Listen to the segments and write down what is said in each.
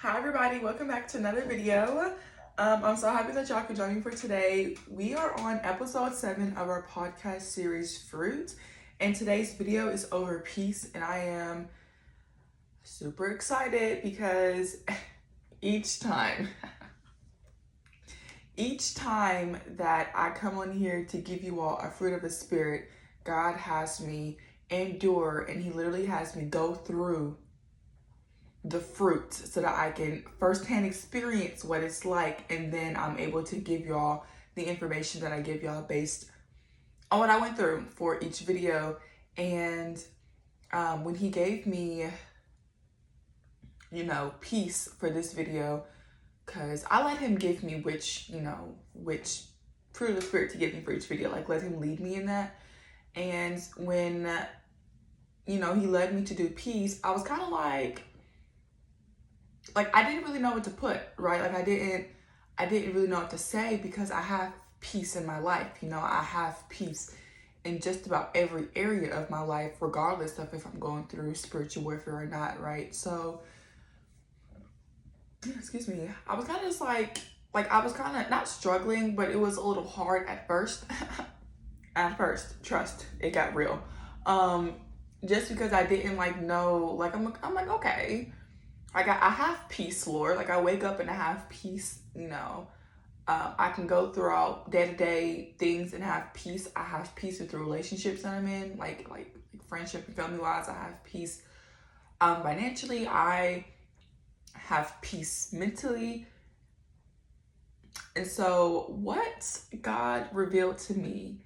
Hi everybody, welcome back to another video. I'm so happy that y'all could join me for today. We are on episode 7 of our podcast series Fruit, and today's video is over peace, and I am super excited because each time that I come on here to give you all a fruit of the spirit, God has me endure, and he literally has me go through the fruit so that I can firsthand experience what it's like, and then I'm able to give y'all the information that I give y'all based on what I went through for each video. And when he gave me, peace for this video, because I let him give me which fruit of the spirit to give me for each video, like let him lead me in that. And when he led me to do peace, I was kind of like I didn't really know what to put, right? I didn't really know what to say, because I have peace in my life. I have peace in just about every area of my life, regardless of if I'm going through spiritual warfare or not, right? So, excuse me, I was kind of just I was kind of not struggling, but it was a little hard at first. At first, trust, it got real. Just because I didn't know, I'm like, okay. I have peace, Lord. I wake up and I have peace, I can go throughout day-to-day things and have peace. I have peace with the relationships that I'm in, like friendship and family-wise. I have peace financially. I have peace mentally. And so what God revealed to me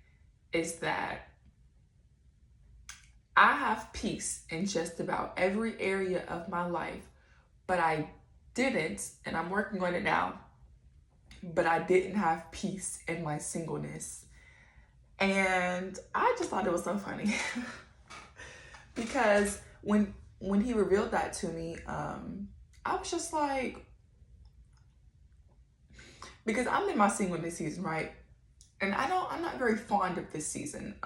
is that I have peace in just about every area of my life, but I didn't, and I'm working on it now, but I didn't have peace in my singleness. And I just thought it was so funny because when he revealed that to me, I was just like, because I'm in my singleness season, right? And I'm not very fond of this season.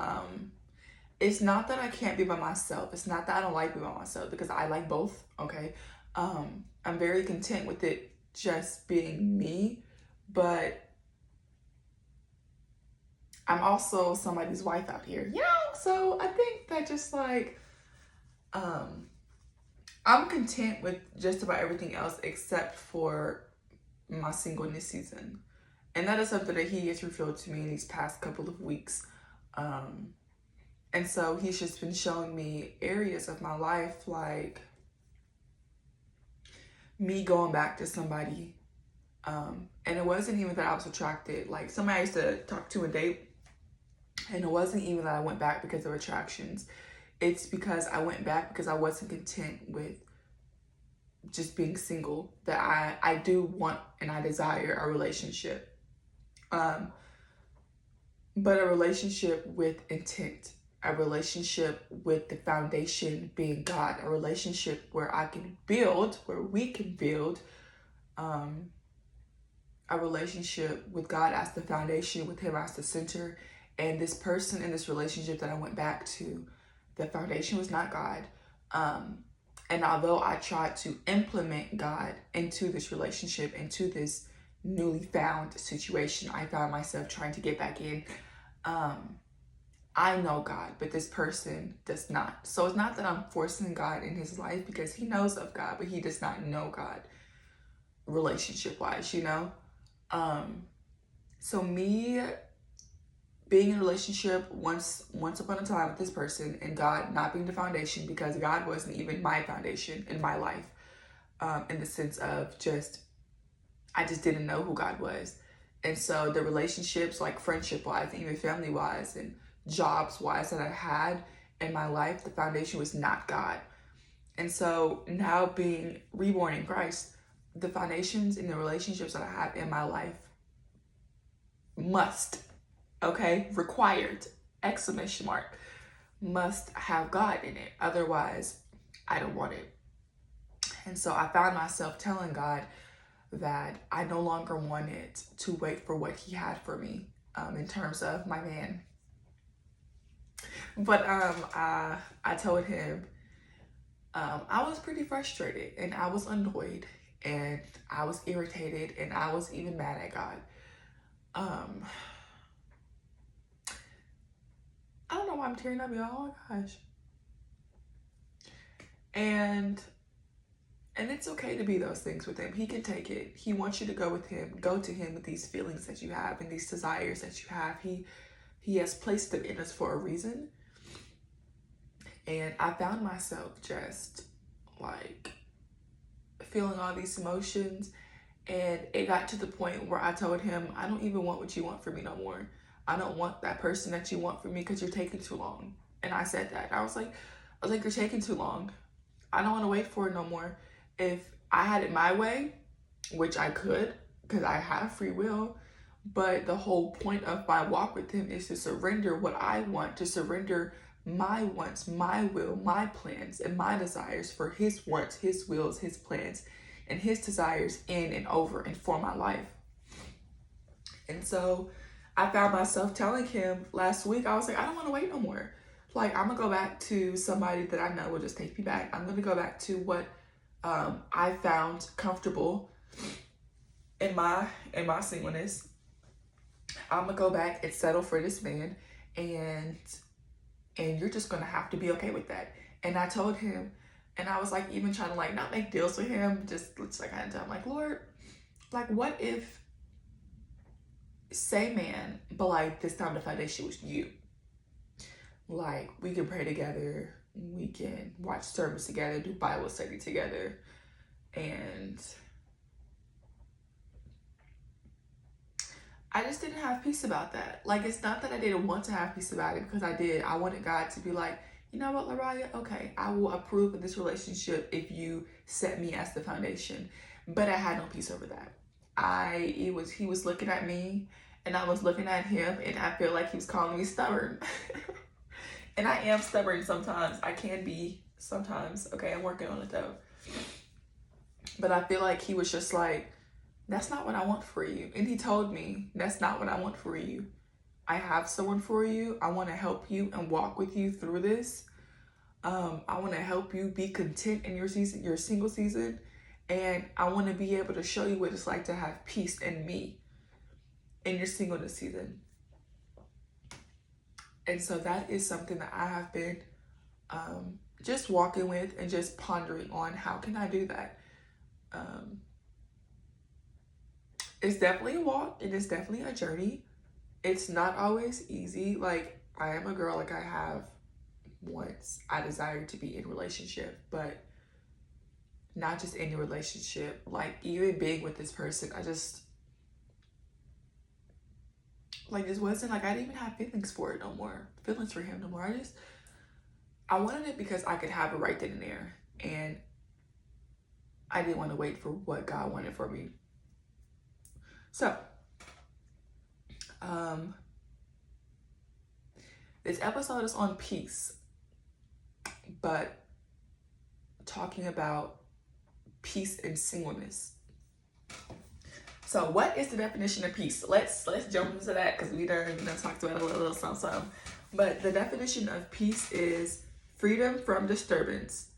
It's not that I can't be by myself. It's not that I don't like being by myself, because I like both, okay? I'm very content with it just being me, but I'm also somebody's wife out here, so I think that just I'm content with just about everything else except for my singleness season. And that is something that he has revealed to me in these past couple of weeks. And so he's just been showing me areas of my life, like me going back to somebody. And it wasn't even that I was attracted. Like, somebody I used to talk to and date, and it wasn't even that I went back because of attractions. It's because I went back because I wasn't content with just being single, that I do want and I desire a relationship. But a relationship with intent, a relationship with the foundation being God, a relationship where we can build, a relationship with God as the foundation, with him as the center. And this person in this relationship that I went back to, the foundation was not God. And although I tried to implement God into this relationship, into this newly found situation I found myself trying to get back in, I know God, but this person does not. So it's not that I'm forcing God in his life, because he knows of God, but he does not know God relationship-wise, So me being in a relationship once upon a time with this person, and God not being the foundation, because God wasn't even my foundation in my life, in the sense of I just didn't know who God was. And so the relationships, like friendship-wise, and even family-wise, and jobs-wise that I had in my life, the foundation was not God. And so now, being reborn in Christ, the foundations in the relationships that I have in my life required, exclamation mark, must have God in it. Otherwise, I don't want it. And so I found myself telling God that I no longer wanted to wait for what he had for me, in terms of my man. But I told him I was pretty frustrated and I was annoyed, and I was irritated, and I was even mad at God. I don't know why I'm tearing up, y'all. Oh my gosh. And it's okay to be those things with him. He can take it. He wants you to go with him. Go to him with these feelings that you have and these desires that you have. He has placed them in us for a reason. And I found myself just like feeling all these emotions. And it got to the point where I told him, I don't even want what you want from me no more. I don't want that person that you want from me because you're taking too long. And I said that. I was like, you're taking too long. I don't want to wait for it no more. If I had it my way, which I could, because I have free will, but the whole point of my walk with him is to surrender what I want, to surrender my wants, my will, my plans, and my desires for his wants, his wills, his plans, and his desires in and over and for my life. And so I found myself telling him last week, I was like, I don't want to wait no more. Like, I'm gonna go back to somebody that I know will just take me back. I'm gonna go back to what I found comfortable in my singleness. I'm gonna go back and settle for this man, and you're just gonna have to be okay with that. And I told him, and I was like, even trying to like not make deals with him, just like I tell him, like, Lord, like, what if, say man, but like this time the foundation was you. Like, we can pray together, we can watch service together, do Bible study together, and I just didn't have peace about that. Like, it's not that I didn't want to have peace about it, because I did. I wanted God to be like, you know what, Lariah, okay, I will approve of this relationship if you set me as the foundation. But I had no peace over that. He was looking at me, and I was looking at him, and I feel like he was calling me stubborn. And I am stubborn sometimes. I can be sometimes. Okay, I'm working on it though. But I feel like he was just like, that's not what I want for you. And he told me, that's not what I want for you. I have someone for you. I want to help you and walk with you through this. I want to help you be content in your season, your single season. And I want to be able to show you what it's like to have peace in me in your singleness season. And so that is something that I have been just walking with and just pondering on, how can I do that? It's definitely a walk, and it's definitely a journey. It's not always easy. Like, I am a girl, like I have wants. I desire to be in a relationship, but not just any relationship. Like, even being with this person, I just, like, this wasn't like, I didn't even have feelings for it no more. Feelings for him no more. I wanted it because I could have it right then and there. And I didn't want to wait for what God wanted for me. So, this episode is on peace, but talking about peace and singleness. So, what is the definition of peace? Let's jump into that, because we done talked about a little something. But the definition of peace is freedom from disturbance,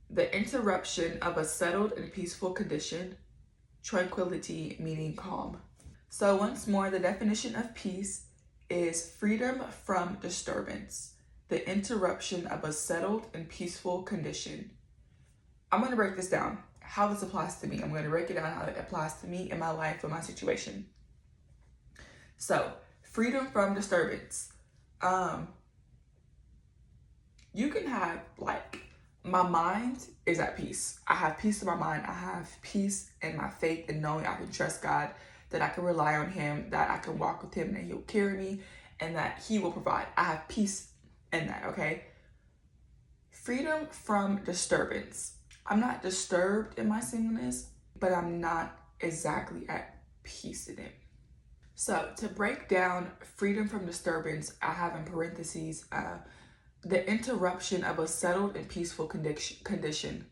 the interruption of a settled and peaceful condition, tranquility meaning calm. So once more, the definition of peace is freedom from disturbance, the interruption of a settled and peaceful condition. I'm going to break this down, how this applies to me. I'm going to break it down how it applies to me in my life or my situation. So, freedom from disturbance. You can have, like, my mind is at peace. I have peace in my mind. I have peace in my faith and knowing I can trust God, that I can rely on him, that I can walk with him, that he'll carry me, and that he will provide. I have peace in that, okay? Freedom from disturbance. I'm not disturbed in my singleness, but I'm not exactly at peace in it. So to break down freedom from disturbance, I have in parentheses, the interruption of a settled and peaceful condition.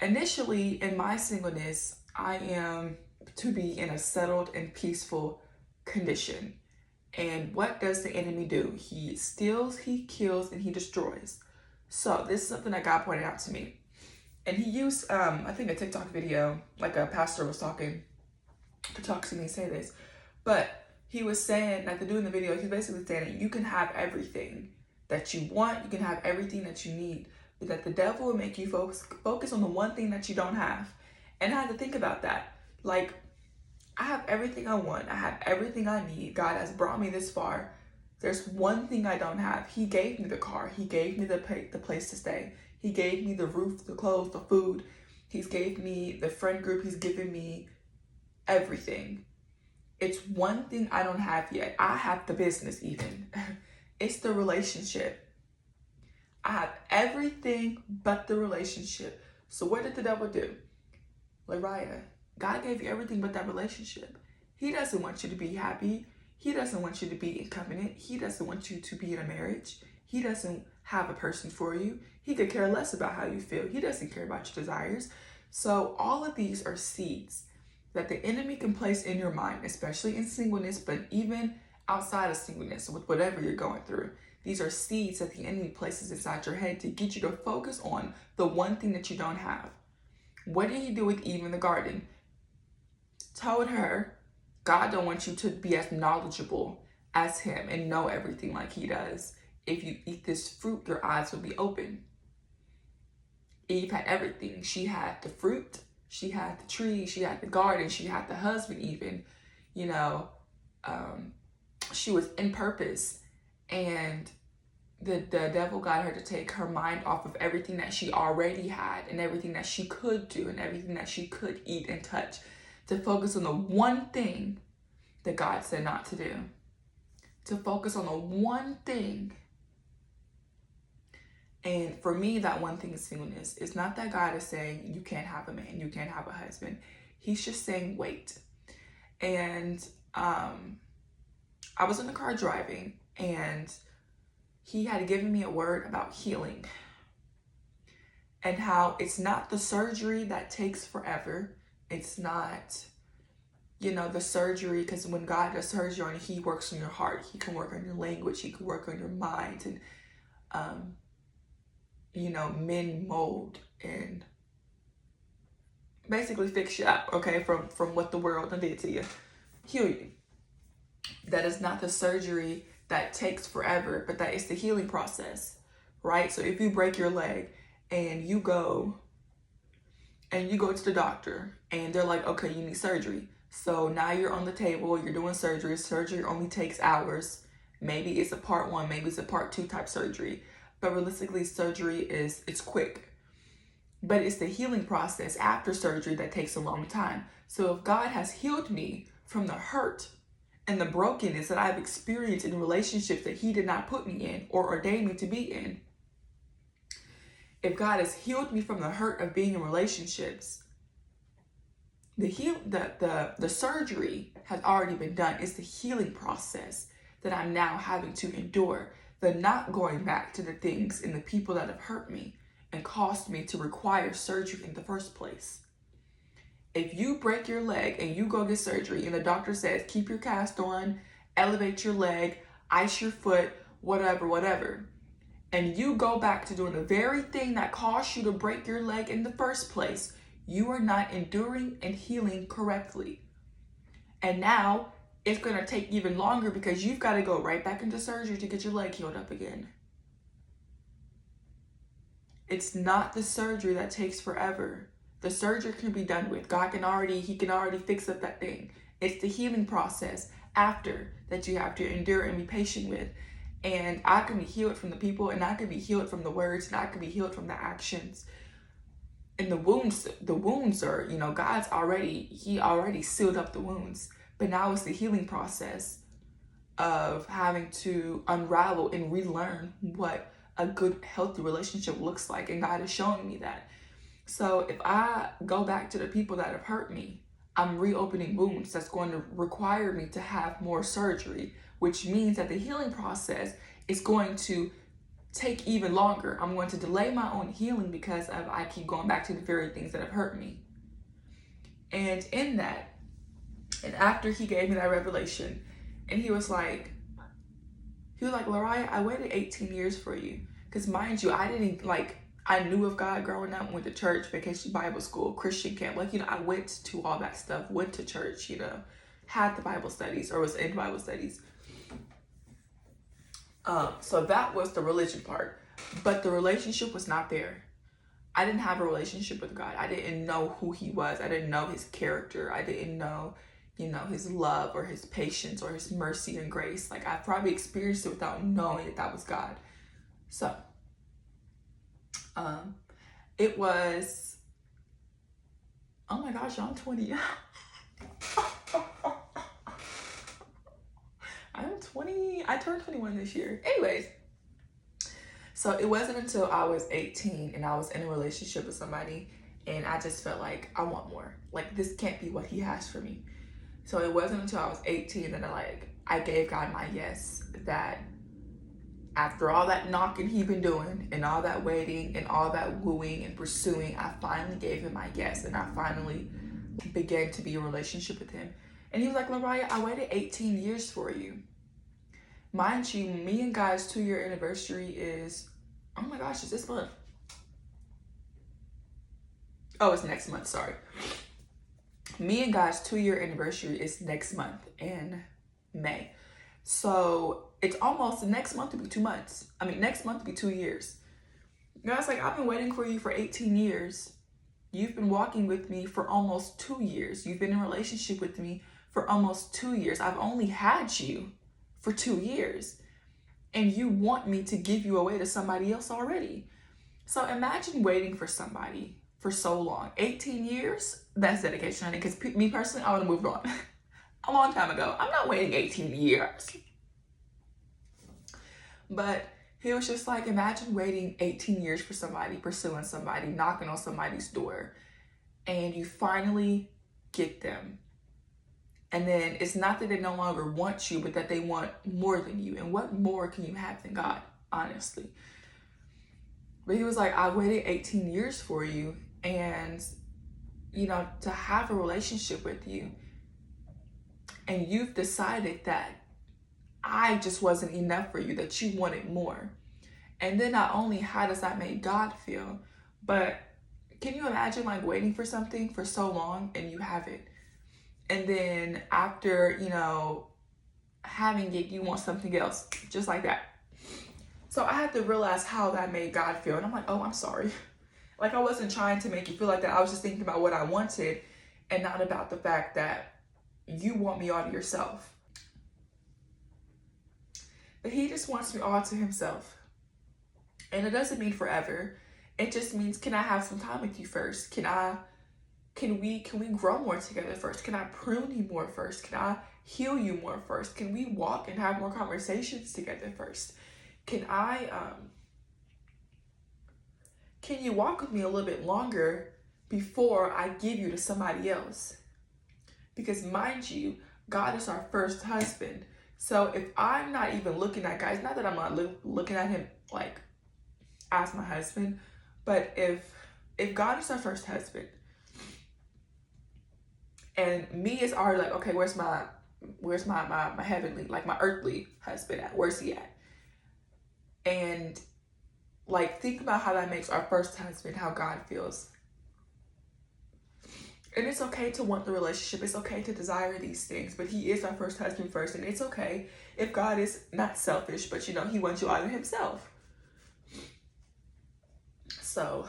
Initially, in my singleness, I am to be in a settled and peaceful condition. And what does the enemy do? He steals, he kills, and he destroys. So this is something that God pointed out to me. And he used, I think a TikTok video, like a pastor was talking to talk to me and say this, but he was saying, like the dude in the video, he's basically saying that you can have everything that you want, you can have everything that you need, but that the devil will make you focus on the one thing that you don't have. And I had to think about that. Like, I have everything I want, I have everything I need. God has brought me this far. There's one thing I don't have. He gave me the car, he gave me the place to stay, he gave me the roof, the clothes, the food, he's gave me the friend group, he's given me everything. It's one thing I don't have yet. I have the business even. It's the relationship. I have everything but the relationship. So what did the devil do? Lariah, God gave you everything but that relationship. He doesn't want you to be happy. He doesn't want you to be in covenant. He doesn't want you to be in a marriage. He doesn't have a person for you. He could care less about how you feel. He doesn't care about your desires. So all of these are seeds that the enemy can place in your mind, especially in singleness, but even outside of singleness, with whatever you're going through. These are seeds that the enemy places inside your head to get you to focus on the one thing that you don't have. What did he do with Eve in the garden? Told her, God don't want you to be as knowledgeable as him and know everything like he does. If you eat this fruit, your eyes will be open. Eve had everything. She had the fruit, she had the tree, she had the garden, she had the husband even, she was in purpose. And the devil got her to take her mind off of everything that she already had and everything that she could do and everything that she could eat and touch, to focus on the one thing that God said not to do. To focus on the one thing. And for me, that one thing is singleness. It's not that God is saying you can't have a man, you can't have a husband. He's just saying wait. And I was in the car driving, and he had given me a word about healing. And how it's not the surgery that takes forever. It's not, the surgery, because when God does surgery on you, he works on your heart. He can work on your language. He can work on your mind. And, mend, mold, and basically fix you up, okay, from what the world did to you. Heal you. That is not the surgery that takes forever, but that is the healing process, right? So if you break your leg and you go to the doctor and they're like, okay, you need surgery. So now you're on the table, you're doing surgery. Surgery only takes hours. Maybe it's a part 1, maybe it's a part 2 type surgery. But realistically, surgery it's quick. But it's the healing process after surgery that takes a long time. So if God has healed me from the hurt and the brokenness that I've experienced in relationships that he did not put me in or ordain me to be in, if God has healed me from the hurt of being in relationships, the surgery has already been done. It's the healing process that I'm now having to endure. The not going back to the things and the people that have hurt me and caused me to require surgery in the first place. If you break your leg and you go get surgery and the doctor says, keep your cast on, elevate your leg, ice your foot, whatever, and you go back to doing the very thing that caused you to break your leg in the first place, you are not enduring and healing correctly. And now it's going to take even longer because you've got to go right back into surgery to get your leg healed up again. It's not the surgery that takes forever. The surgery can be done with. He can already fix up that thing. It's the healing process after that you have to endure and be patient with. And I can be healed from the people, and I can be healed from the words, and I can be healed from the actions. And the wounds are, God's already sealed up the wounds. But now it's the healing process of having to unravel and relearn what a good, healthy relationship looks like. And God is showing me that. So if I go back to the people that have hurt me, I'm reopening wounds that's going to require me to have more surgery, which means that the healing process is going to take even longer. I'm going to delay my own healing because I keep going back to the very things that have hurt me. And in that, and after he gave me that revelation, and he was like, Lariah, I waited 18 years for you. Because mind you, I didn't I knew of God growing up, went to church, vacation Bible school, Christian camp. Like, I went to all that stuff, went to church, had the Bible studies or was in Bible studies. So that was the religion part. But the relationship was not there. I didn't have a relationship with God. I didn't know who he was. I didn't know his character. I didn't know, his love or his patience or his mercy and grace. Like, I probably experienced it without knowing that was God. So, it was, oh my gosh, I'm 20. I'm 20. I turned 21 this year. Anyways, so it wasn't until I was 18 and I was in a relationship with somebody and I just felt like I want more. Like, this can't be what he has for me. So it wasn't until I was 18 that I gave God my yes, that after all that knocking he'd been doing and all that waiting and all that wooing and pursuing, I finally gave him my yes, and I finally began to be in a relationship with him. And he was like, Lariah, I waited 18 years for you. Mind you, me and Guy's 2-year anniversary is, oh my gosh, is this month? Oh, it's next month, sorry. Me and Guy's 2-year anniversary is next month in May. So it's almost, next month to be 2 months. Next month to be 2 years. God's like, I've been waiting for you for 18 years. You've been walking with me for almost 2 years. You've been in a relationship with me for almost 2 years. I've only had you for 2 years. And you want me to give you away to somebody else already. So imagine waiting for somebody for so long. 18 years, that's dedication, honey. Because me personally, I would have moved on a long time ago. I'm not waiting 18 years. But he was just like, imagine waiting 18 years for somebody, pursuing somebody, knocking on somebody's door, and you finally get them. And then it's not that they no longer want you, but that they want more than you. And what more can you have than God, honestly? But he was like, I waited 18 years for you, and, to have a relationship with you. And you've decided that I just wasn't enough for you, that you wanted more. And then not only how does that make God feel, but can you imagine waiting for something for so long and you have it? And then after, having it, you want something else, just like that. So I had to realize how that made God feel. And I'm like, oh, I'm sorry. I wasn't trying to make you feel like that. I was just thinking about what I wanted and not about the fact that you want me all to yourself. But he just wants me all to himself. And it doesn't mean forever. It just means, can I have some time with you first? Can we grow more together first? Can I prune you more first? Can I heal you more first? Can we walk and have more conversations together first? Can you walk with me a little bit longer before I give you to somebody else? Because mind you, God is our first husband. So if I'm not even looking at guys, not that I'm not looking at him as my husband, but if God is our first husband, and me is already okay, where's my heavenly, my earthly husband at? Where's he at? And think about how that makes our first husband, how God feels. And it's okay to want the relationship. It's okay to desire these things, but he is our first husband first. And it's okay if God is not selfish, but he wants you out of himself. So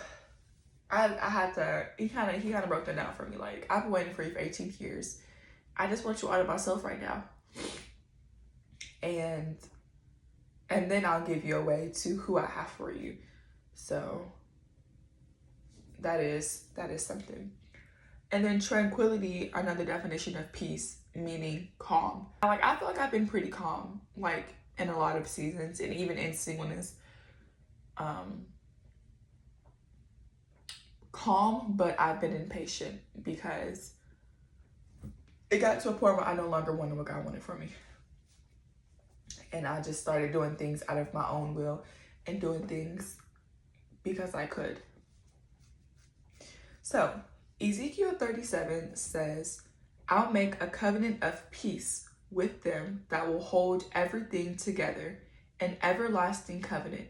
I had to, he kind of broke that down for me. I've been waiting for you for 18 years. I just want you out of myself right now. And then I'll give you away to who I have for you. So that is something. And then tranquility, another definition of peace, meaning calm. I feel like I've been pretty calm, in a lot of seasons and even in singleness. Calm, but I've been impatient because it got to a point where I no longer wanted what God wanted for me. And I just started doing things out of my own will and doing things because I could. So Ezekiel 37 says, I'll make a covenant of peace with them that will hold everything together, an everlasting covenant.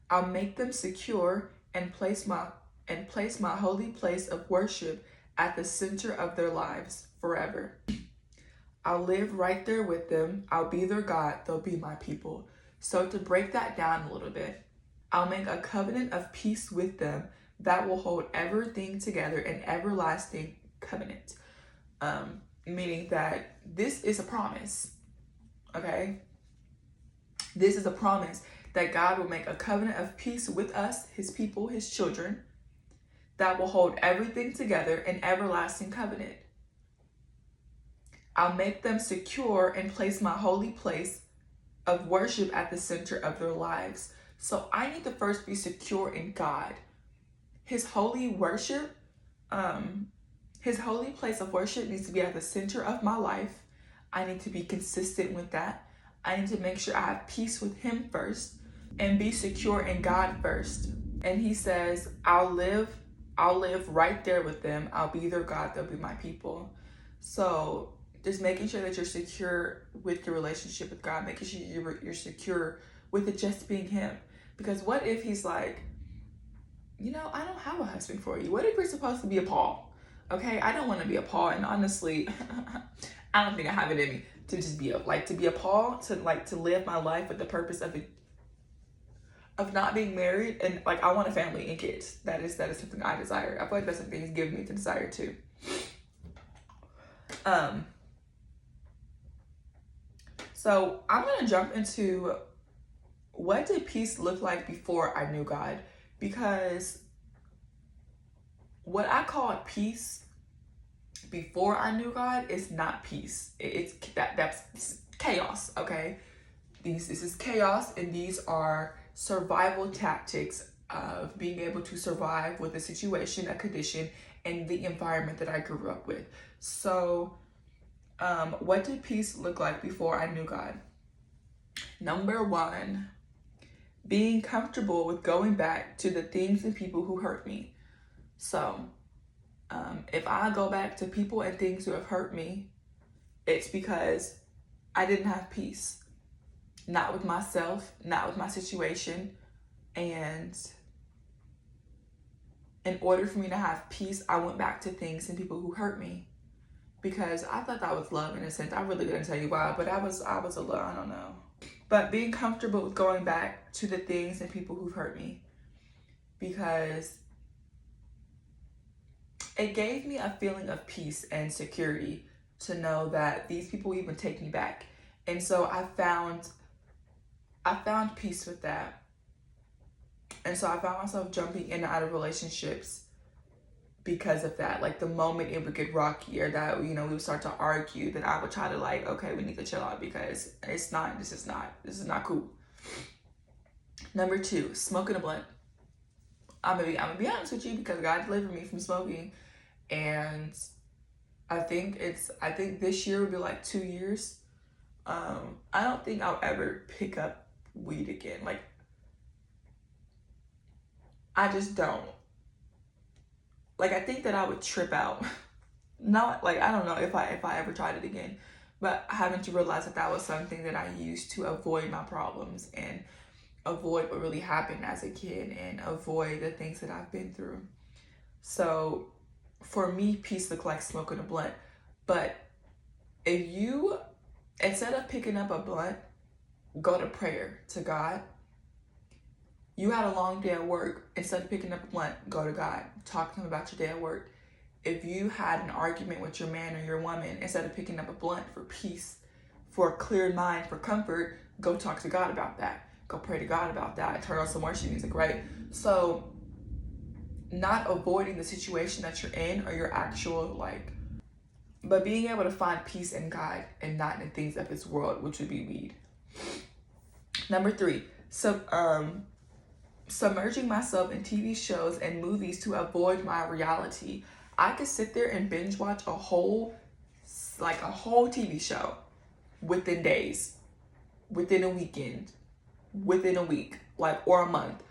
I'll make them secure and place my holy place of worship at the center of their lives forever. I'll live right there with them. I'll be their God. They'll be my people. So to break that down a little bit, I'll make a covenant of peace with them that will hold everything together, an everlasting covenant. Meaning that this is a promise, okay? This is a promise that God will make a covenant of peace with us, his people, his children, that will hold everything together, an everlasting covenant. I'll make them secure and place my holy place of worship at the center of their lives. So I need to first be secure in God. His holy worship, his holy place of worship needs to be at the center of my life. I need to be consistent with that. I need to make sure I have peace with him first and be secure in God first. And he says, I'll live right there with them. I'll be their God. They'll be my people. So just making sure that you're secure with your relationship with God, making sure you're secure with it just being him. Because what if he's like, you know, I don't have a husband for you. What if you're supposed to be a Paul? Okay, I don't want to be a Paul. And honestly, I don't think I have it in me to just be a Paul, to live my life with the purpose of not being married. And like, I want a family and kids. That is something I desire. I feel like that's something he's given me the desire to. So I'm going to jump into what did peace look like before I knew God? Because what I called peace before I knew God is not peace. That's chaos, okay? This is chaos, and these are survival tactics of being able to survive with a situation, a condition, and the environment that I grew up with. So what did peace look like before I knew God? Number one, being comfortable with going back to the things and people who hurt me. So if I go back to people and things who have hurt me, it's because I didn't have peace. Not with myself, not with my situation. And in order for me to have peace, I went back to things and people who hurt me. Because I thought that was love in a sense. I really couldn't tell you why, but I was a little, I don't know. But being comfortable with going back to the things and people who've hurt me, because it gave me a feeling of peace and security to know that these people even take me back. And so I found peace with that. And so I found myself jumping in and out of relationships because of that. Like the moment it would get rocky, or that, you know, we would start to argue, then I would try to like, okay, we need to chill out because this is not cool. Number two, smoking a blunt. I'm gonna be honest with you, because God delivered me from smoking, and I think this year will be like 2 years. I don't think I'll ever pick up weed again. Like, I just don't. Like, I think that I would trip out. Not like, I don't know if I ever tried it again, but having to realize that was something that I used to avoid my problems and avoid what really happened as a kid and avoid the things that I've been through. So for me, peace looked like smoking a blunt. But if you, instead of picking up a blunt, go to prayer to God. You had a long day at work. Instead of picking up a blunt, go to God. Talk to him about your day at work. If you had an argument with your man or your woman, instead of picking up a blunt for peace, for a clear mind, for comfort, go talk to God about that. Go pray to God about that. Turn on some worship music, right? So not avoiding the situation that you're in or your actual but being able to find peace in God and not in things of this world, which would be weed. Number three, submerging myself in TV shows and movies to avoid my reality. I could sit there and binge watch a whole TV show within days, within a weekend, within a week, or a month,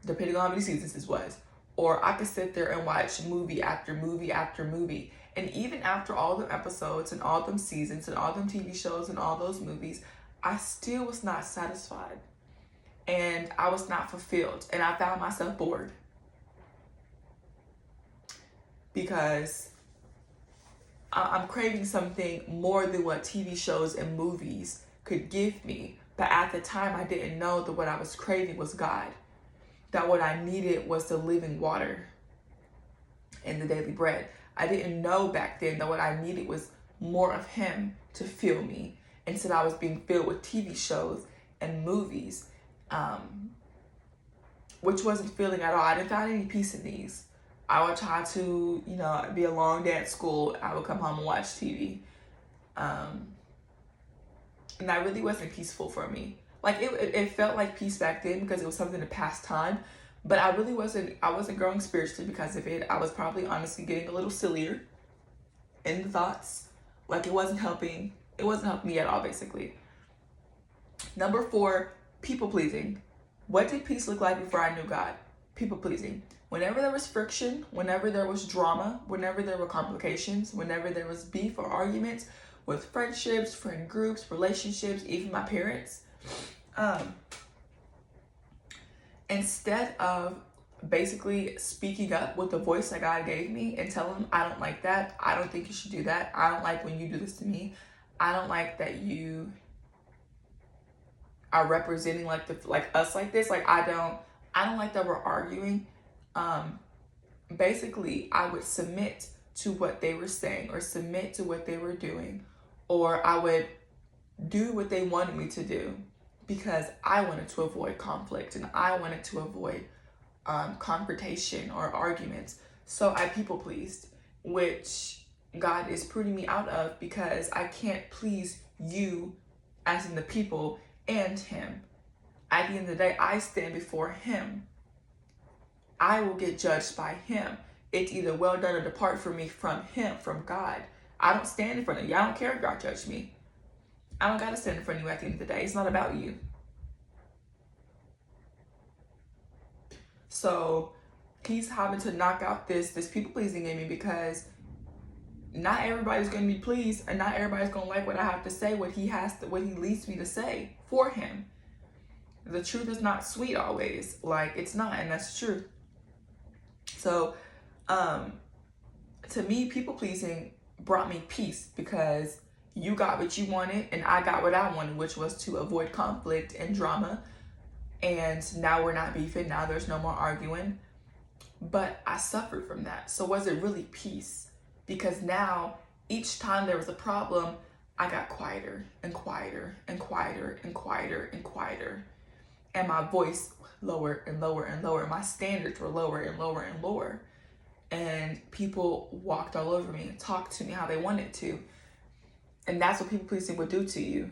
depending on how many seasons this was. Or I could sit there and watch movie after movie after movie. And even after all the episodes and all them seasons and all them TV shows and all those movies, I still was not satisfied. And I was not fulfilled. And I found myself bored. because I'm craving something more than what TV shows and movies could give me. But at the time, I didn't know that what I was craving was God. That what I needed was the living water and the daily bread. I didn't know back then that what I needed was more of Him to fill me. Instead, I was being filled with TV shows and movies, which wasn't filling at all. I didn't find any peace in these. I would try to, be a long day at school. I would come home and watch TV. And that really wasn't peaceful for me. Like it felt like peace back then because it was something to pass time. But I wasn't growing spiritually because of it. I was probably honestly getting a little sillier in the thoughts. Like it wasn't helping me at all, basically. Number 4, people pleasing. What did peace look like before I knew God? People pleasing. Whenever there was friction, whenever there was drama, whenever there were complications, whenever there was beef or arguments with friendships, friend groups, relationships, even my parents, instead of basically speaking up with the voice that God gave me and telling them, I don't like that, I don't think you should do that, I don't like when you do this to me, I don't like that you are representing like us like this, like I don't like that we're arguing. Basically I would submit to what they were saying or submit to what they were doing, or I would do what they wanted me to do because I wanted to avoid conflict and I wanted to avoid confrontation or arguments. So I people pleased, which God is pruning me out of because I can't please you, as in the people, and Him. At the end of the day, I stand before Him. I will get judged by Him. It's either well done or depart from me from Him, from God. I don't stand in front of you. I don't care if God judged me. I don't got to stand in front of you at the end of the day. It's not about you. So He's having to knock out this people pleasing in me because not everybody's going to be pleased and not everybody's going to like what I have to say, what He leads me to say for Him. The truth is not sweet always. Like it's not, and that's true. So, to me, people pleasing brought me peace because you got what you wanted and I got what I wanted, which was to avoid conflict and drama. And now we're not beefing. Now there's no more arguing. But I suffered from that. So was it really peace? Because now each time there was a problem, I got quieter and quieter and quieter and quieter and quieter. And my voice lower and lower and lower. My standards were lower and lower and lower. And people walked all over me and talked to me how they wanted to. And that's what people pleasing would do to you.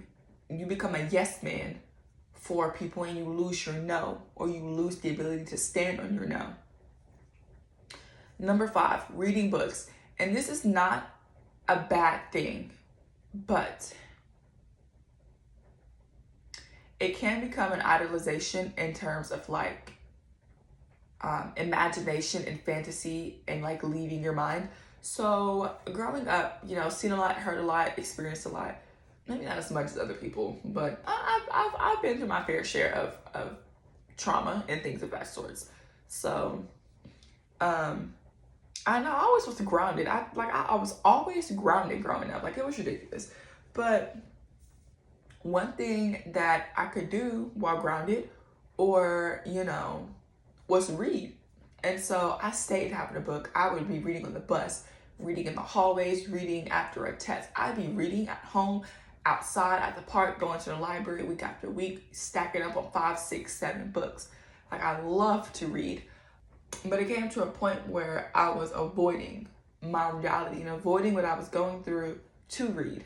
You become a yes man for people and you lose your no, or you lose the ability to stand on your no. Number 5, reading books. And this is not a bad thing, but it can become an idolization in terms of like imagination and fantasy and like leaving your mind. So growing up, seen a lot, heard a lot, experienced a lot. Maybe not as much as other people, but I've been through my fair share of trauma and things of that sorts. So I know I always was grounded. I was always grounded growing up. Like it was ridiculous. But one thing that I could do while grounded or, was read. And so I stayed having a book. I would be reading on the bus, reading in the hallways, reading after a test. I'd be reading at home, outside, at the park, going to the library week after week, stacking up on 5, 6, 7 books. Like I love to read. But it came to a point where I was avoiding my reality and avoiding what I was going through to read.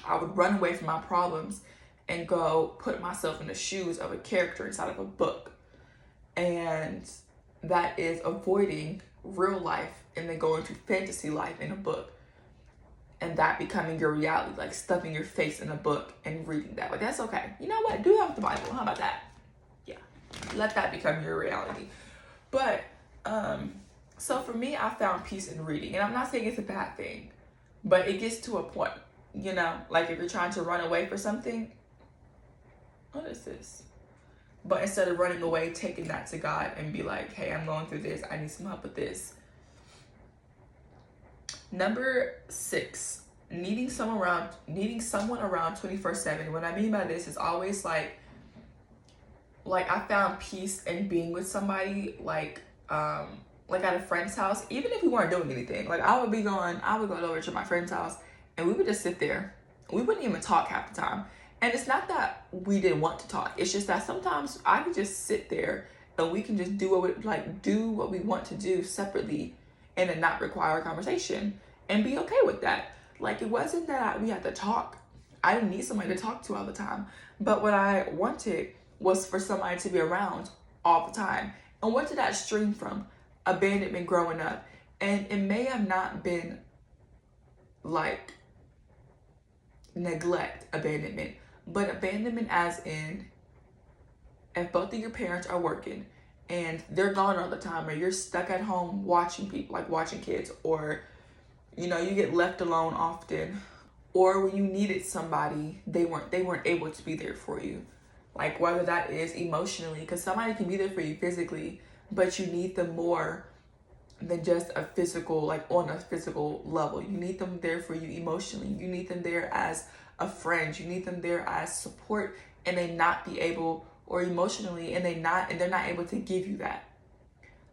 I would run away from my problems and go put myself in the shoes of a character inside of a book. And that is avoiding real life and then going to fantasy life in a book. And that becoming your reality, like stuffing your face in a book and reading that. Like, that's okay. You know what? Do that with the Bible. How about that? Yeah. Let that become your reality. But, so for me, I found peace in reading. And I'm not saying it's a bad thing, but it gets to a point, like if you're trying to run away for something, what is this? But instead of running away, taking that to God and be like, hey, I'm going through this. I need some help with this. Number 6, needing someone around 24/7. What I mean by this is always like I found peace in being with somebody, like at a friend's house, even if we weren't doing anything. Like I would go over to my friend's house and we would just sit there. We wouldn't even talk half the time. And it's not that we didn't want to talk. It's just that sometimes I could just sit there and we can just do what we want to do separately and then not require a conversation and be okay with that. Like it wasn't that we had to talk. I didn't need somebody to talk to all the time. But what I wanted was for somebody to be around all the time. And what did that stream from? Abandonment growing up. And it may have not been like neglect abandonment, but abandonment as in if both of your parents are working and they're gone all the time, or you're stuck at home watching people, like watching kids, or you get left alone often, or when you needed somebody, they weren't able to be there for you. Like whether that is emotionally, because somebody can be there for you physically, but you need them more than just a physical, like on a physical level. You need them there for you emotionally. You need them there as a friend. You need them there as support, and they not be able, or emotionally, and they're not able to give you that.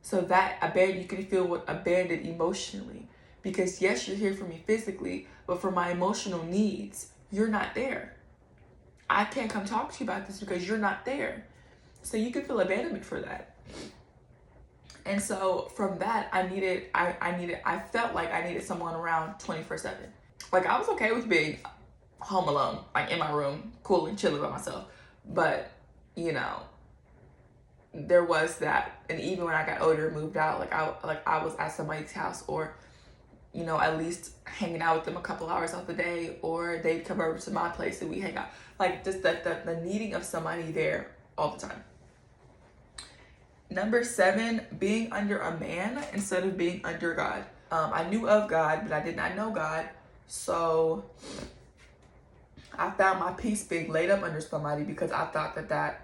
So that you can feel abandoned emotionally, because yes, you're here for me physically, but for my emotional needs, you're not there. I can't come talk to you about this because you're not there. So you can feel abandonment for that. And so from that, I felt like I needed someone around 24/7. Like I was okay with being home alone, like in my room, cool and chilling by myself. But, there was that. And even when I got older, moved out, I was at somebody's house, or, at least hanging out with them a couple hours of the day, or they'd come over to my place and we hang out. Like just the needing of somebody there all the time. Number 7, being under a man instead of being under God. I knew of God, but I did not know God. So I found my peace being laid up under somebody, because I thought that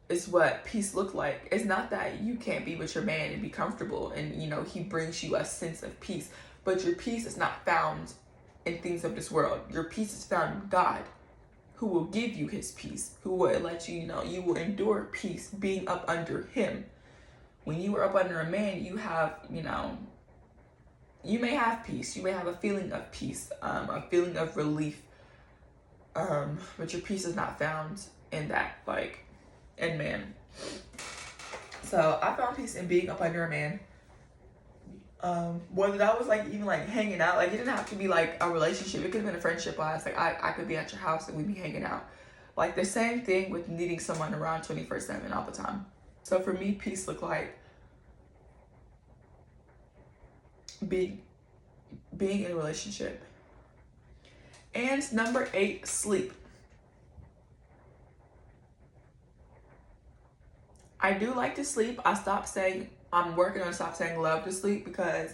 is what peace looked like. It's not that you can't be with your man and be comfortable and, he brings you a sense of peace. But your peace is not found in things of this world. Your peace is found in God, who will give you his peace, who will let you you will endure peace being up under him. When you are up under a man, you have, you may have peace. You may have a feeling of peace, a feeling of relief. But your peace is not found in that, in man. So I found peace in being up under a man. Whether that was even hanging out, it didn't have to be a relationship. It could have been a friendship wise. I could be at your house and we'd be hanging out. The same thing with needing someone around 24/7 all the time. So for me, peace looked like being in a relationship. And number 8, sleep. I do like to sleep. I'm working on stop saying love to sleep, because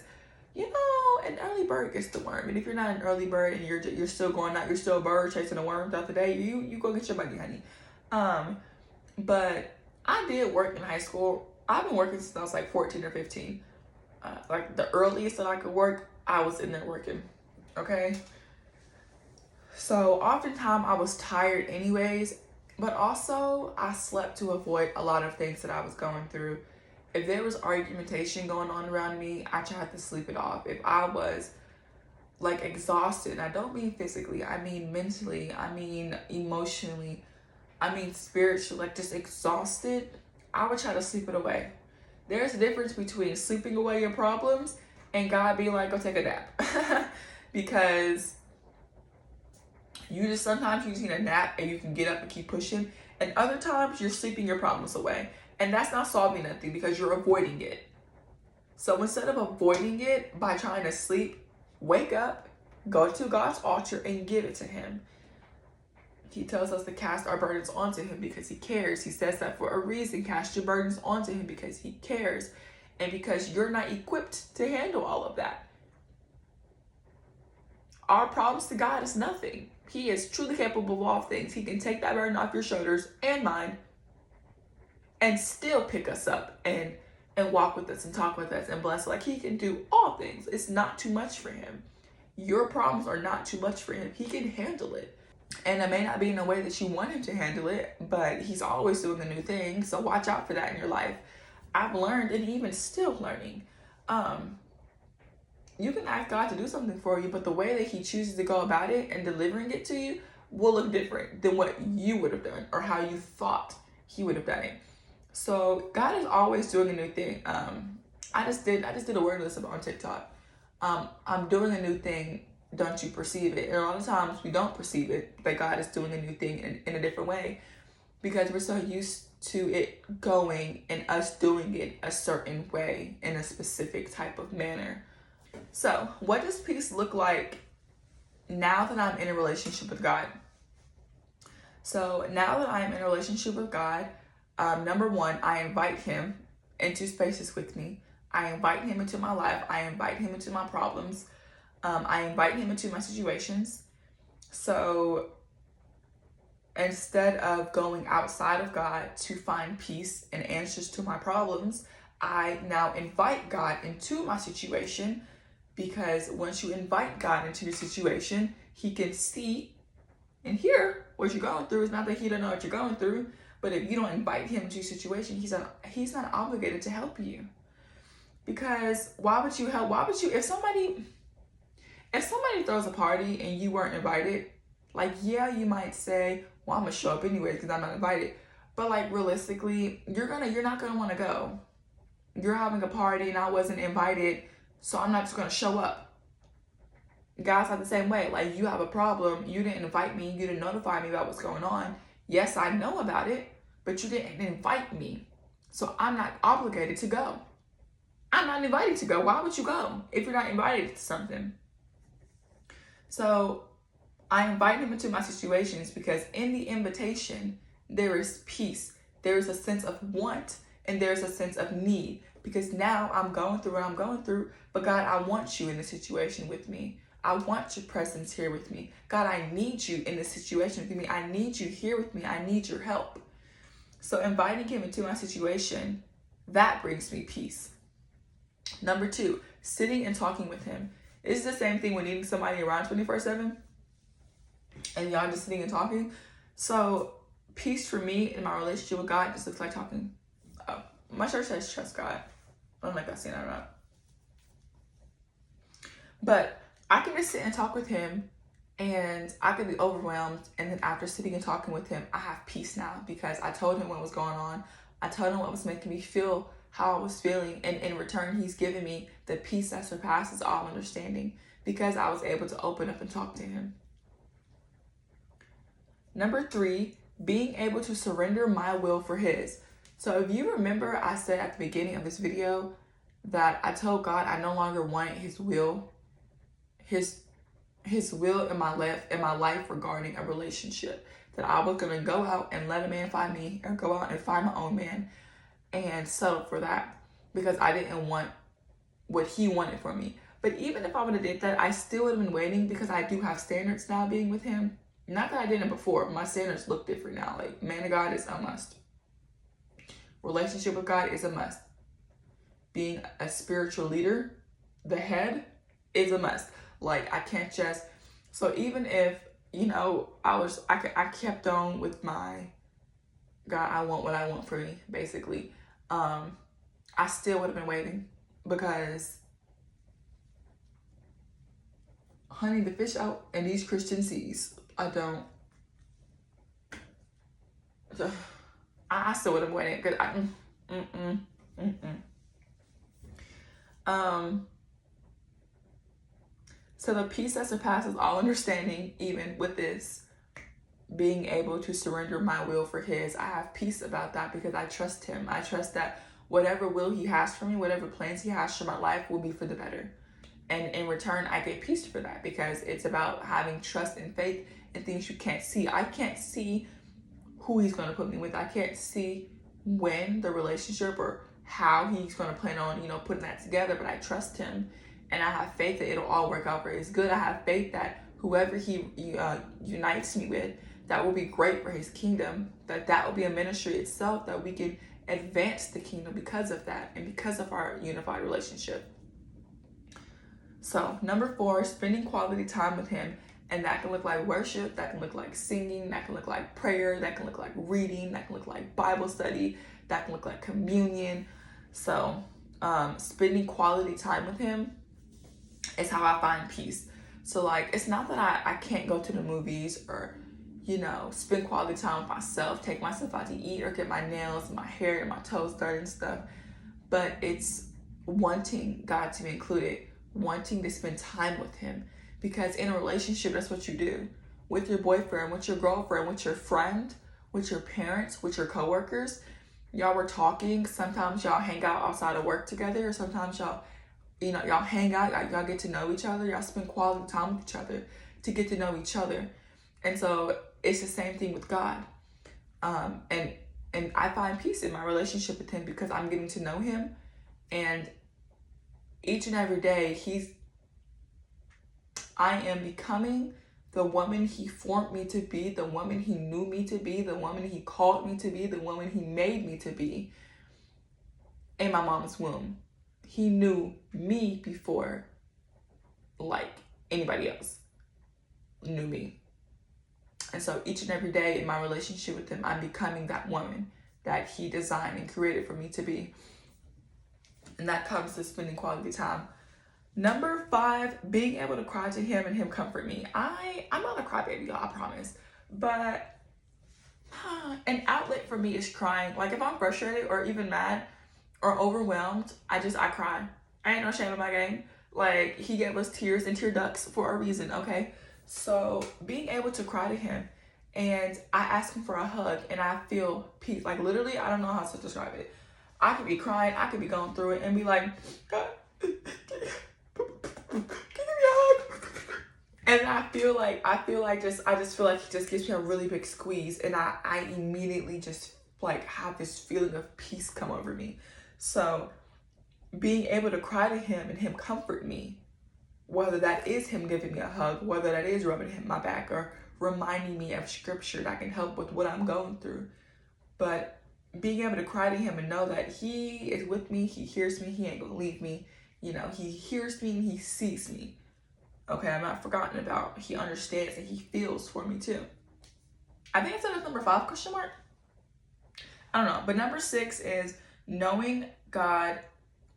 an early bird gets the worm. And if you're not an early bird and you're still going out, you're still a bird chasing a worm throughout the day, you go get your money, honey. But I did work in high school. I've been working since I was 14 or 15. The earliest that I could work, I was in there working. Okay. So oftentimes I was tired anyways, but also I slept to avoid a lot of things that I was going through. If there was argumentation going on around me, I tried to sleep it off. If I was exhausted, and I don't mean physically, I mean mentally, I mean emotionally, I mean spiritually, just exhausted, I would try to sleep it away. There's a difference between sleeping away your problems and God being go take a nap. Because sometimes you just need a nap and you can get up and keep pushing. And other times you're sleeping your problems away. And that's not solving nothing, because you're avoiding it. So instead of avoiding it by trying to sleep, wake up, go to God's altar and give it to him. He tells us to cast our burdens onto him because he cares. He says that for a reason. Cast your burdens onto him because he cares. And because you're not equipped to handle all of that. Our problems to God is nothing. He is truly capable of all things. He can take that burden off your shoulders and mine and still pick us up and and walk with us and talk with us and bless us. Like, he can do all things. It's not too much for him. Your problems are not too much for him. He can handle it. And it may not be in a way that you want him to handle it, but he's always doing a new thing. So watch out for that in your life. I've learned, and even still learning, you can ask God to do something for you, but the way that he chooses to go about it and delivering it to you will look different than what you would have done or how you thought he would have done it. So God is always doing a new thing. I just did a word list on TikTok. I'm doing a new thing. Don't you perceive it? And a lot of times we don't perceive it, that God is doing a new thing in a different way, because we're so used to it going and us doing it a certain way in a specific type of manner. So what does peace look like now that I'm in a relationship with God? So now that I'm in a relationship with God, number one, I invite him into spaces with me. I invite him into my life. I invite him into my problems. I invite him into my situations. So instead of going outside of God to find peace and answers to my problems, I now invite God into my situation, because once you invite God into your situation, he can see and hear what you're going through. It's not that he don't know what you're going through, but if you don't invite him into your situation, he's not obligated to help you. Because why would you help? Why would you, if somebody throws a party and you weren't invited, like, yeah, you might say, well, I'm gonna show up anyways because I'm not invited. But like, realistically, you're not gonna want to go. You're having a party and I wasn't invited, so I'm not just gonna show up. God's not the same way. Like, you have a problem, you didn't invite me, you didn't notify me about what's going on. Yes, I know about it, but you didn't invite me, so I'm not obligated to go. I'm not invited to go. Why would you go if you're not invited to something? So I invite him into my situations, because in the invitation, there is peace. There is a sense of want, and there's a sense of need, because now I'm going through what I'm going through, but God, I want you in the situation with me. I want your presence here with me. God, I need you in this situation with me. I need you here with me. I need your help. So inviting him into my situation, that brings me peace. Number two, sitting and talking with him. Is the same thing when needing somebody around 24/7 and y'all just sitting and talking. So peace for me in my relationship with God just looks like talking. Oh, my church says trust God. I don't know if I've seen that or not. But I can just sit and talk with him, and I could be overwhelmed, and then after sitting and talking with him, I have peace now, because I told him what was going on. I told him what was making me feel how I was feeling, and in return, he's given me the peace that surpasses all understanding, because I was able to open up and talk to him. Number three, being able to surrender my will for his. So if you remember, I said at the beginning of this video that I told God I no longer wanted his will in my life regarding a relationship, that I was going to go out and let a man find me, or go out and find my own man and settle for that, because I didn't want what he wanted for me. But even if I would have did that, I still would have been waiting, because I do have standards now being with him. Not that I didn't before, but my standards look different now. Like, man of God is a must. Relationship with God is a must. Being a spiritual leader, the head, is a must. Like, I can't just, so even if, I kept on with my, God, I want what I want for me, basically. I still would have been waiting, because honey, the fish out in these Christian seas, I still would have waited, because so the peace that surpasses all understanding, even with this, being able to surrender my will for his, I have peace about that, because I trust him. I trust that whatever will he has for me, whatever plans he has for my life, will be for the better. And in return, I get peace for that, because it's about having trust and faith in things you can't see. I can't see who he's going to put me with. I can't see when the relationship or how he's going to plan on, putting that together, but I trust him, and I have faith that it'll all work out for his good. I have faith that whoever he unites me with, that will be great for his kingdom, that will be a ministry itself that we can advance the kingdom because of that and because of our unified relationship. So, number 4, spending quality time with him. And that can look like worship, that can look like singing, that can look like prayer, that can look like reading, that can look like Bible study, that can look like communion. So, spending quality time with him is how I find peace. So, like, it's not that I can't go to the movies or, you know, spend quality time with myself, take myself out to eat or get my nails and my hair and my toes done and stuff. But it's wanting God to be included, wanting to spend time with him. Because in a relationship, that's what you do. With your boyfriend, with your girlfriend, with your friend, with your parents, with your coworkers. Y'all were talking. Sometimes y'all hang out outside of work together. Or sometimes y'all hang out. Y'all get to know each other. Y'all spend quality time with each other to get to know each other. And so it's the same thing with God. And I find peace in my relationship with him because I'm getting to know him. And each and every day, I am becoming the woman he formed me to be, the woman he knew me to be, the woman he called me to be, the woman he made me to be in my mom's womb. He knew me before, like, anybody else knew me. And so each and every day in my relationship with him, I'm becoming that woman that he designed and created for me to be. And that comes to spending quality time. Number 5, being able to cry to him and him comfort me. I'm not a crybaby, y'all, I promise. But an outlet for me is crying. Like if I'm frustrated or even mad or overwhelmed, I cry. I ain't no shame in my game. Like he gave us tears and tear ducts for a reason, okay? So being able to cry to him and I ask him for a hug and I feel peace. Like literally, I don't know how to describe it. I could be crying, I could be going through it and be like, God, give me a hug. And I feel like I just feel like he just gives me a really big squeeze and I immediately just like have this feeling of peace come over me. So being able to cry to him and him comfort me, whether that is him giving me a hug, whether that is rubbing him my back or reminding me of scripture that can help with what I'm going through. But being able to cry to him and know that he is with me, he hears me, he ain't gonna leave me. You know, he hears me and he sees me. Okay, I'm not forgotten about. He understands and he feels for me too. I think it's number 5 question mark. I don't know. But number 6 is knowing God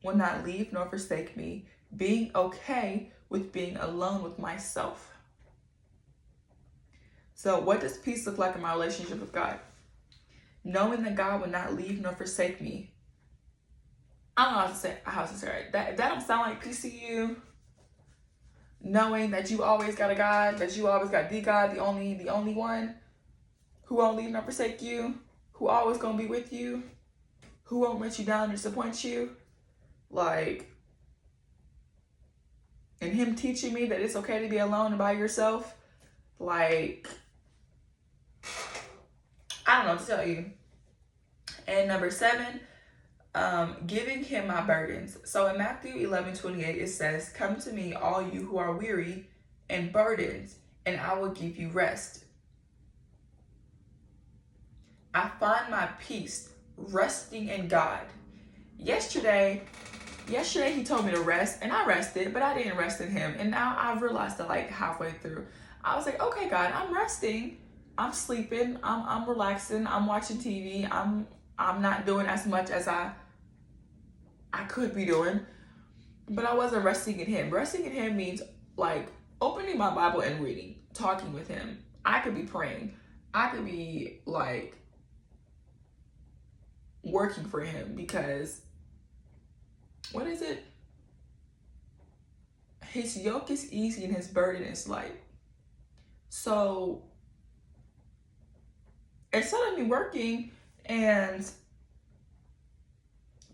will not leave nor forsake me. Being okay with being alone with myself. So what does peace look like in my relationship with God? Knowing that God will not leave nor forsake me. I don't know how to say it. That don't sound like peace to you. Knowing that you always got a God, that you always got the God, the only one, who won't leave nor forsake you, who always gonna be with you, who won't let you down or disappoint you. Like, and him teaching me that it's okay to be alone and by yourself. Like, I don't know what to tell you. And number 7, giving him my burdens. So in Matthew 11:28, it says, "Come to me, all you who are weary and burdened, and I will give you rest." I find my peace resting in God. Yesterday he told me to rest, and I rested, but I didn't rest in him. And now I've realized that like halfway through, I was like, okay, God, I'm resting, I'm sleeping, I'm relaxing, I'm watching TV, I'm not doing as much as I could be doing, but I wasn't resting in him. Resting in him means like opening my Bible and reading, talking with him. I could be praying. I could be like working for him because what is it? His yoke is easy and his burden is light. So instead of me working and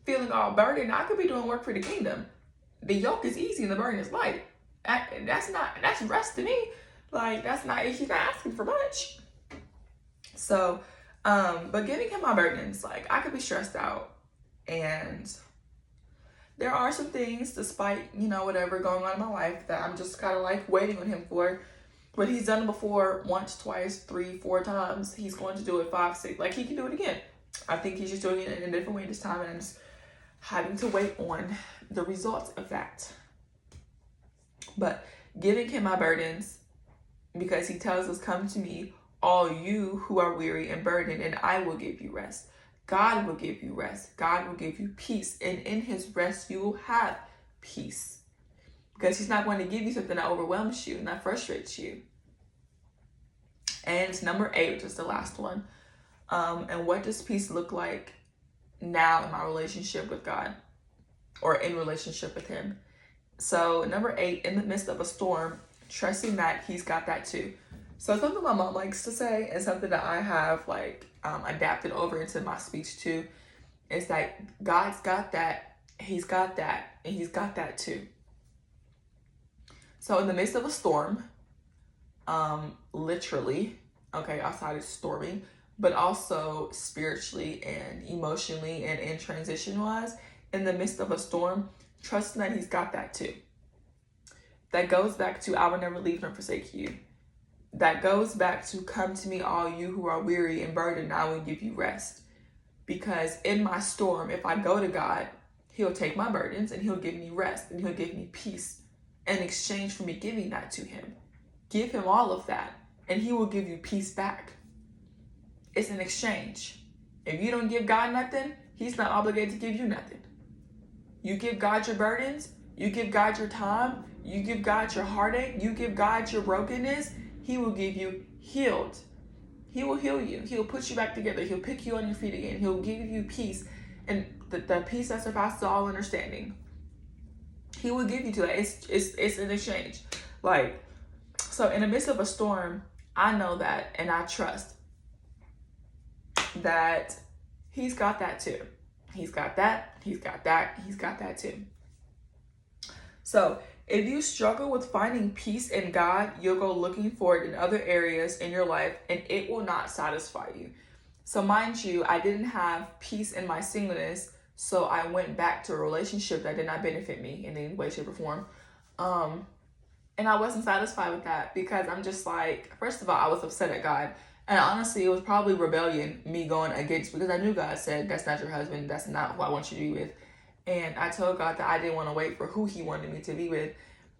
feeling all burdened, I could be doing work for the kingdom. The yoke is easy and the burden is light. That's rest to me. Like that's not, he's not asking for much. So, but giving him my burdens, like I could be stressed out and there are some things despite, whatever going on in my life that I'm just kind of like waiting on him for. But he's done it before once, twice, 3, 4 times. He's going to do it 5, 6, like he can do it again. I think he's just doing it in a different way this time, and I'm just having to wait on the results of that. But giving him my burdens, because he tells us, come to me, all you who are weary and burdened, and I will give you rest. God will give you rest. God will give you peace. And in his rest, you will have peace. Because he's not going to give you something that overwhelms you and that frustrates you. And number 8, which is the last one. And what does peace look like now in my relationship with God, or in relationship with him? So number 8, in the midst of a storm, trusting that he's got that too. So something my mom likes to say, and something that I have adapted over into my speech too, is that God's got that, he's got that, and he's got that too. So in the midst of a storm, literally, okay, outside it's storming, but also spiritually and emotionally and in transition wise, in the midst of a storm, trusting that he's got that too. That goes back to, I will never leave nor forsake you. That goes back to, come to me, all you who are weary and burdened, I will give you rest. Because in my storm, if I go to God, he'll take my burdens and he'll give me rest and he'll give me peace in exchange for me giving that to him. Give him all of that and he will give you peace back. It's an exchange. If you don't give God nothing, he's not obligated to give you nothing. You give God your burdens, you give God your time, you give God your heartache, you give God your brokenness, he will give you healed. He will heal you. He'll put you back together. He'll pick you on your feet again. He'll give you peace, and the peace that surpasses all understanding. He will give you to that. It's an exchange. So in the midst of a storm, I know that, and I trust that he's got that too. He's got that. He's got that. He's got that too. So if you struggle with finding peace in God, you'll go looking for it in other areas in your life, and it will not satisfy you. So mind you, I didn't have peace in my singleness, so I went back to a relationship that did not benefit me in any way, shape, or form. And I wasn't satisfied with that, because I'm just like, first of all, I was upset at God. And honestly, it was probably rebellion, me going against, because I knew God said, that's not your husband, that's not who I want you to be with. And I told God that I didn't want to wait for who he wanted me to be with.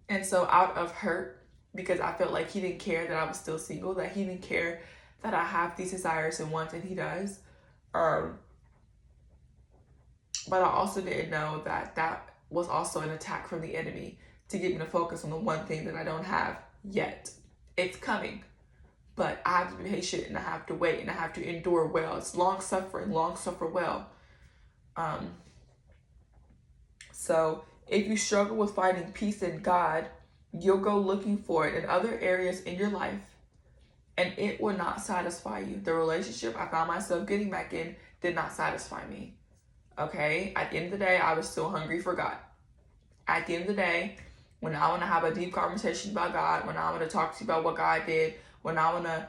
And so out of hurt, because I felt like he didn't care that I was still single, that he didn't care that I have these desires and wants, and he does. But I also didn't know that that was also an attack from the enemy to get me to focus on the one thing that I don't have yet. It's coming. But I have to be patient, and I have to wait, and I have to endure well. It's long suffering, long suffer well. So if you struggle with finding peace in God, you'll go looking for it in other areas in your life, and it will not satisfy you. The relationship I found myself getting back in did not satisfy me. Okay? At the end of the day, I was still hungry for God. At the end of the day, when I want to have a deep conversation about God, when I want to talk to you about what God did, when I want to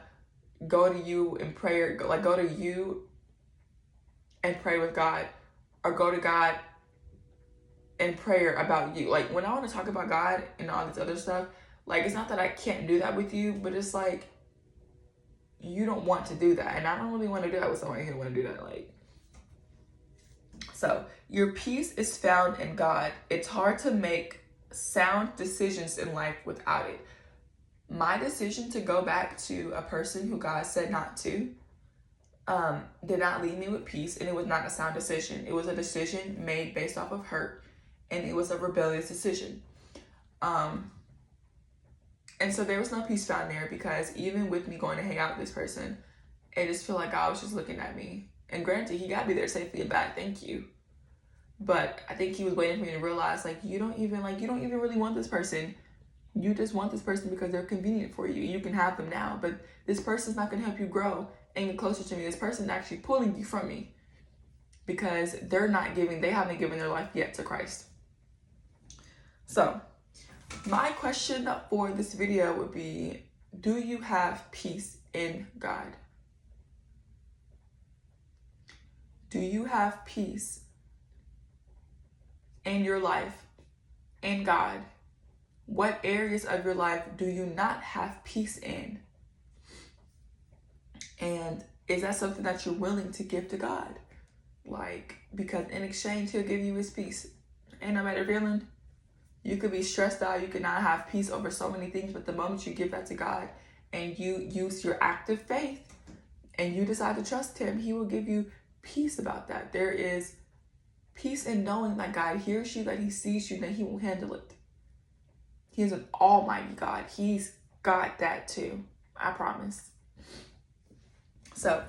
go to you in prayer, go to you and pray with God, or go to God and prayer about you. When I want to talk about God and all this other stuff, it's not that I can't do that with you, but it's like, you don't want to do that. And I don't really want to do that with somebody who want to do that. So your peace is found in God. It's hard to make sound decisions in life without it. My decision to go back to a person who God said not to, did not leave me with peace, and it was not a sound decision. It was a decision made based off of hurt, and it was a rebellious decision. And so there was no peace found there, because even with me going to hang out with this person, it just felt like God was just looking at me. And granted, he got me there safely and back, thank you. But I think he was waiting for me to realize, you don't even really want this person. You just want this person because they're convenient for you. You can have them now, but this person's not going to help you grow and get closer to me. This person's actually pulling you from me, because they haven't given their life yet to Christ. So my question for this video would be, do you have peace in God? Do you have peace in your life, in God? What areas of your life do you not have peace in? And is that something that you're willing to give to God? Like, because in exchange, he'll give you his peace. Ain't no better feeling. You could be stressed out. You could not have peace over so many things. But the moment you give that to God and you use your active faith and you decide to trust him, he will give you peace about that. There is peace in knowing that God hears you, that he sees you, that he will handle it. He is an almighty God. He's got that too. I promise. So,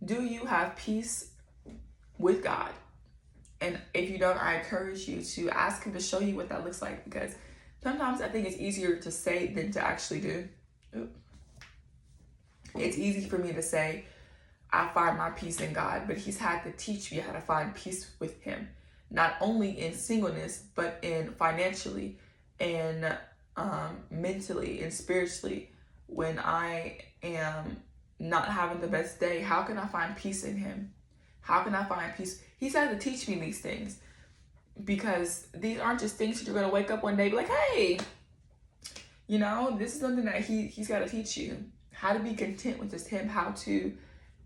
do you have peace with God? And if you don't, I encourage you to ask him to show you what that looks like, because sometimes I think it's easier to say than to actually do. It's easy for me to say, I find my peace in God, but he's had to teach me how to find peace with him, not only in singleness, but in financially and mentally and spiritually. When I am not having the best day, how can I find peace in him? How can I find peace? He's had to teach me these things, because these aren't just things that you're going to wake up one day and be like, hey, you know, this is something that he's got to teach you. How to be content with just him, how to,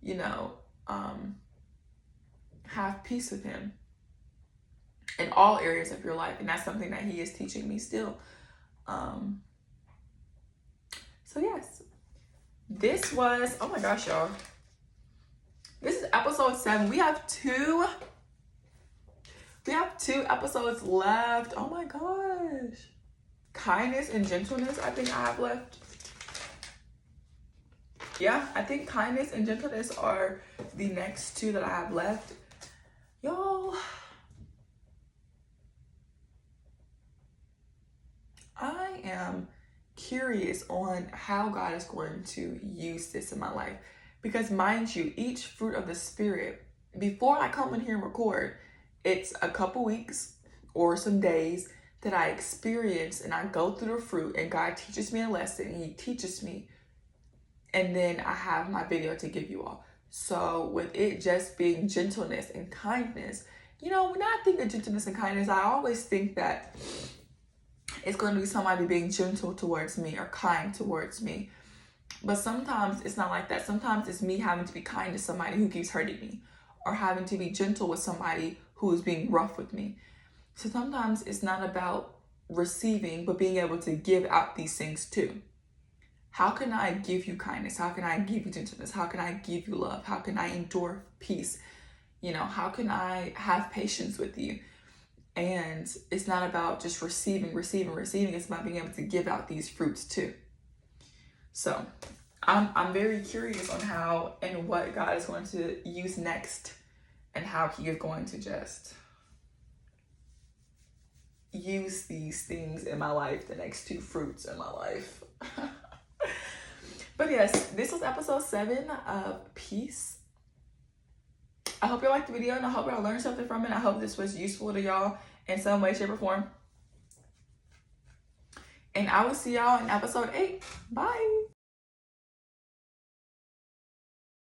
you know, have peace with him in all areas of your life. And that's something that he is teaching me still. So yes, this was, oh my gosh, y'all. This is episode 7. We have two episodes left. Oh my gosh. Kindness and gentleness, I think I have left. Yeah, I think kindness and gentleness are the next 2 that I have left. Y'all, I am curious on how God is going to use this in my life. Because mind you, each fruit of the Spirit, before I come in here and record, it's a couple weeks or some days that I experience and I go through the fruit and God teaches me a lesson and he teaches me. And then I have my video to give you all. So with it just being gentleness and kindness, you know, when I think of gentleness and kindness, I always think that it's going to be somebody being gentle towards me or kind towards me. But sometimes it's not like that. Sometimes it's me having to be kind to somebody who keeps hurting me, or having to be gentle with somebody who is being rough with me. So sometimes it's not about receiving, but being able to give out these things too. How can I give you kindness? How can I give you gentleness? How can I give you love? How can I endure peace? You know, how can I have patience with you? And it's not about just receiving. It's about being able to give out these fruits too. So I'm very curious on how and what God is going to use next, and how he is going to just use these things in my life, the next 2 fruits in my life. But yes, this was episode 7 of Peace. I hope you liked the video and I hope y'all learned something from it. I hope this was useful to y'all in some way, shape, or form. And I will see y'all in episode 8. Bye.